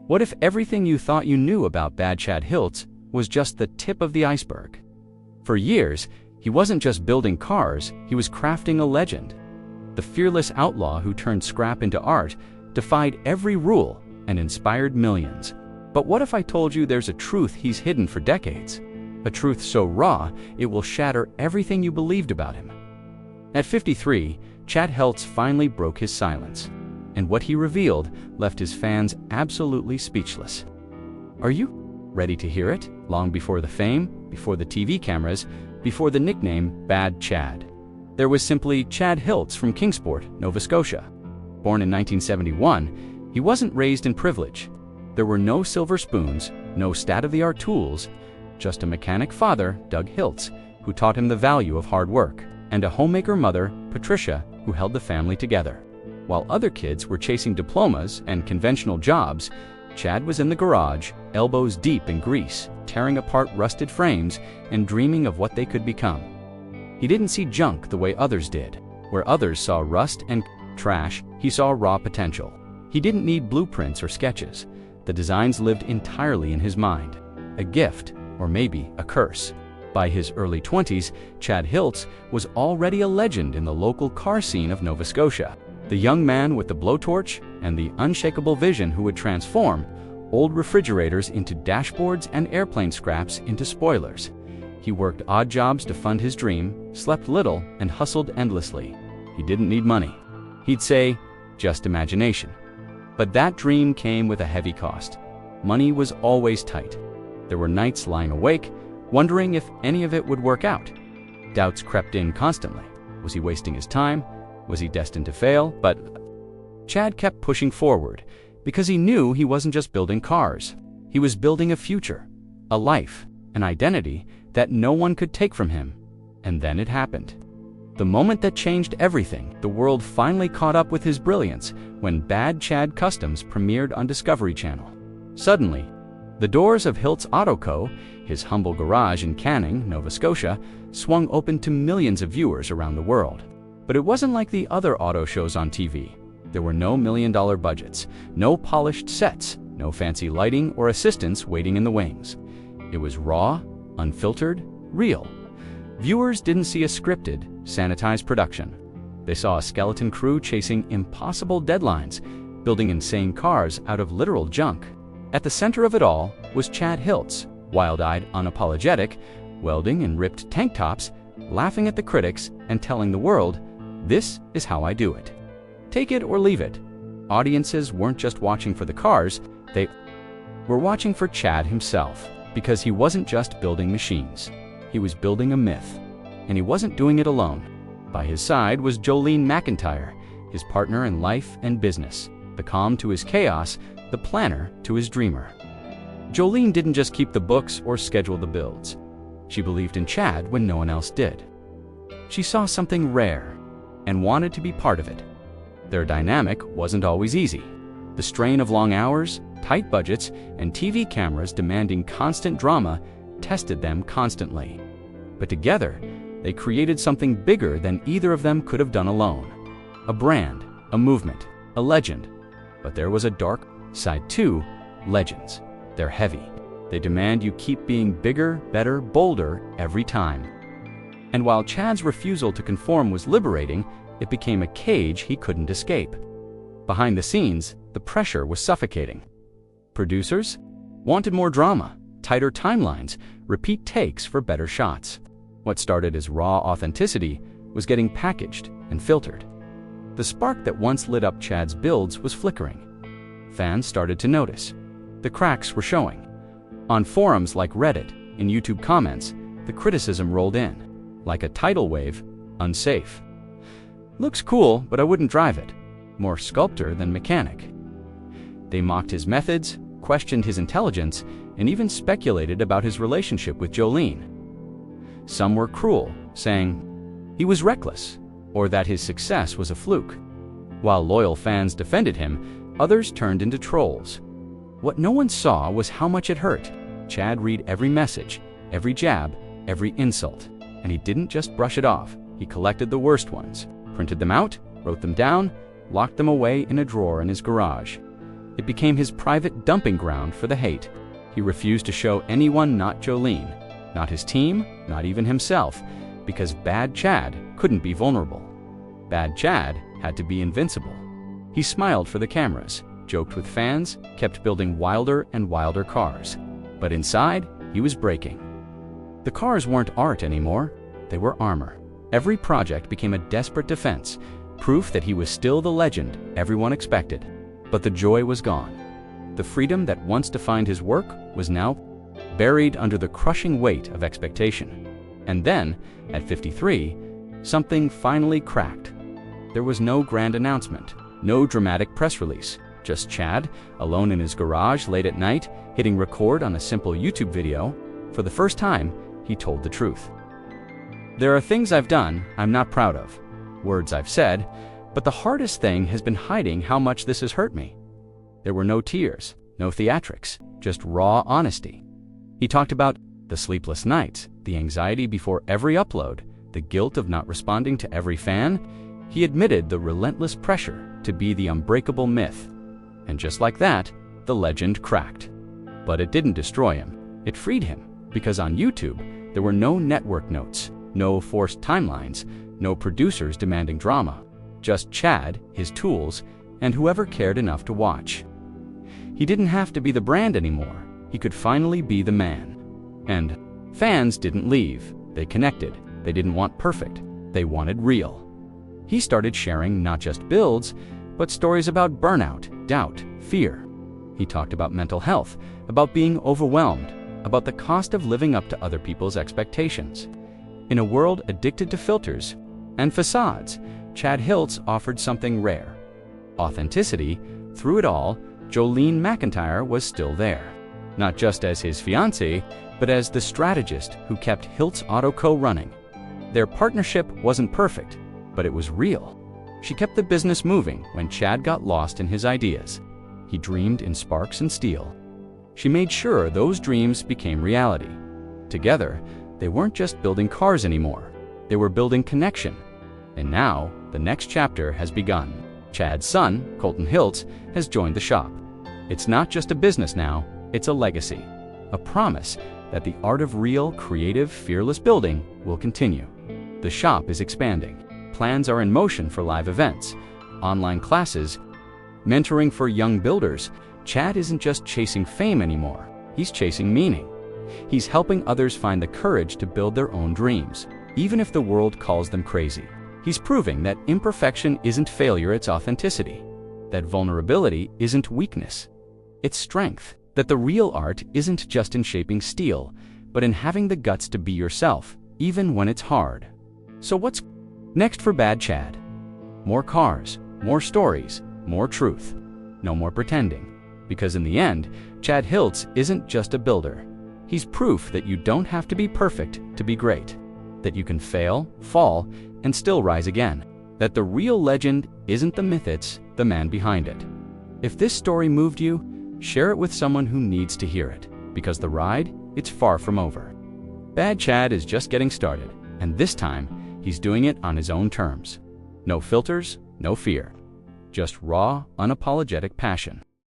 What if everything you thought you knew about Bad Chad Hiltz was just the tip of the iceberg? For years, he wasn't just building cars, he was crafting a legend. The fearless outlaw who turned scrap into art, defied every rule, and inspired millions. But what if I told you there's a truth he's hidden for decades? A truth so raw, it will shatter everything you believed about him. At 53, Chad Hiltz finally broke his silence, and what he revealed left his fans absolutely speechless. Are you ready to hear it? Long before the fame, before the TV cameras, before the nickname Bad Chad, there was simply Chad Hiltz from Kingsport, Nova Scotia. Born in 1971, he wasn't raised in privilege. There were no silver spoons, no state-of-the-art tools, just a mechanic father, Doug Hiltz, who taught him the value of hard work, and a homemaker mother, Patricia, who held the family together. While other kids were chasing diplomas and conventional jobs, Chad was in the garage, elbows deep in grease, tearing apart rusted frames and dreaming of what they could become. He didn't see junk the way others did. Where others saw rust and trash, he saw raw potential. He didn't need blueprints or sketches. The designs lived entirely in his mind. A gift, or maybe a curse. By his early 20s, Chad Hiltz was already a legend in the local car scene of Nova Scotia. The young man with the blowtorch and the unshakable vision who would transform old refrigerators into dashboards and airplane scraps into spoilers. He worked odd jobs to fund his dream, slept little, and hustled endlessly. He didn't need money. He'd say, just imagination. But that dream came with a heavy cost. Money was always tight. There were nights lying awake, wondering if any of it would work out. Doubts crept in constantly. Was he wasting his time? Was he destined to fail? But Chad kept pushing forward because he knew he wasn't just building cars. He was building a future, a life, an identity that no one could take from him. And then it happened. The moment that changed everything, the world finally caught up with his brilliance when Bad Chad Customs premiered on Discovery Channel. Suddenly, the doors of Hiltz Auto Co., his humble garage in Canning, Nova Scotia, swung open to millions of viewers around the world. But it wasn't like the other auto shows on TV. There were no million-dollar budgets, no polished sets, no fancy lighting or assistants waiting in the wings. It was raw, unfiltered, real. Viewers didn't see a scripted, sanitized production. They saw a skeleton crew chasing impossible deadlines, building insane cars out of literal junk. At the center of it all was Chad Hiltz, wild-eyed, unapologetic, welding in ripped tank tops, laughing at the critics and telling the world, "This is how I do it." Take it or leave it. Audiences weren't just watching for the cars, they were watching for Chad himself, because he wasn't just building machines. He was building a myth, and he wasn't doing it alone. By his side was Jolene McIntyre, his partner in life and business, the calm to his chaos, the planner to his dreamer. Jolene didn't just keep the books or schedule the builds. She believed in Chad when no one else did. She saw something rare and wanted to be part of it. Their dynamic wasn't always easy. The strain of long hours, tight budgets, and TV cameras demanding constant drama tested them constantly. But together, they created something bigger than either of them could have done alone. A brand, a movement, a legend. But there was a dark side too. Legends. They're heavy. They demand you keep being bigger, better, bolder every time. And while Chad's refusal to conform was liberating, it became a cage he couldn't escape. Behind the scenes, the pressure was suffocating. Producers wanted more drama, tighter timelines, repeat takes for better shots. What started as raw authenticity was getting packaged and filtered. The spark that once lit up Chad's builds was flickering. Fans started to notice. The cracks were showing. On forums like Reddit, in YouTube comments, the criticism rolled in. Like a tidal wave, unsafe. Looks cool, but I wouldn't drive it. More sculptor than mechanic. They mocked his methods, questioned his intelligence, and even speculated about his relationship with Jolene. Some were cruel, saying he was reckless, or that his success was a fluke. While loyal fans defended him, others turned into trolls. What no one saw was how much it hurt. Chad read every message, every jab, every insult, and he didn't just brush it off. He collected the worst ones, printed them out, wrote them down, locked them away in a drawer in his garage. It became his private dumping ground for the hate. He refused to show anyone not Jolene, not his team, not even himself, because Bad Chad couldn't be vulnerable. Bad Chad had to be invincible. He smiled for the cameras, joked with fans, kept building wilder and wilder cars. But inside, he was breaking. The cars weren't art anymore, they were armor. Every project became a desperate defense, proof that he was still the legend everyone expected. But the joy was gone. The freedom that once defined his work was now buried under the crushing weight of expectation. And then, at 53, something finally cracked. There was no grand announcement, no dramatic press release, just Chad, alone in his garage late at night, hitting record on a simple YouTube video. For the first time, he told the truth. There are things I've done I'm not proud of, words I've said, but the hardest thing has been hiding how much this has hurt me. There were no tears, no theatrics, just raw honesty. He talked about the sleepless nights, the anxiety before every upload, the guilt of not responding to every fan. He admitted the relentless pressure to be the unbreakable myth. And just like that, the legend cracked. But it didn't destroy him. It freed him, because on YouTube, there were no network notes, no forced timelines, no producers demanding drama. Just Chad, his tools, and whoever cared enough to watch. He didn't have to be the brand anymore. He could finally be the man. And fans didn't leave. They connected. They didn't want perfect. They wanted real. He started sharing not just builds, but stories about burnout, doubt, fear. He talked about mental health, about being overwhelmed, about the cost of living up to other people's expectations. In a world addicted to filters and facades, Chad Hiltz offered something rare. Authenticity. Through it all, Jolene McIntyre was still there. Not just as his fiancée, but as the strategist who kept Hiltz Auto Co. running. Their partnership wasn't perfect, but it was real. She kept the business moving when Chad got lost in his ideas. He dreamed in sparks and steel. She made sure those dreams became reality. Together, they weren't just building cars anymore. They were building connection. And now, the next chapter has begun. Chad's son, Colton Hiltz, has joined the shop. It's not just a business now, it's a legacy. A promise that the art of real, creative, fearless building will continue. The shop is expanding. Plans are in motion for live events, online classes, mentoring for young builders. Chad isn't just chasing fame anymore. He's chasing meaning. He's helping others find the courage to build their own dreams, even if the world calls them crazy. He's proving that imperfection isn't failure, it's authenticity. That vulnerability isn't weakness, it's strength. That the real art isn't just in shaping steel, but in having the guts to be yourself, even when it's hard. So what's next for Bad Chad? More cars, more stories, more truth. No more pretending. Because in the end, Chad Hiltz isn't just a builder. He's proof that you don't have to be perfect to be great. That you can fail, fall, and still rise again. That the real legend isn't the myth, it's the man behind it. If this story moved you, share it with someone who needs to hear it, because the ride, it's far from over. Bad Chad is just getting started, and this time, he's doing it on his own terms. No filters, no fear. Just raw, unapologetic passion.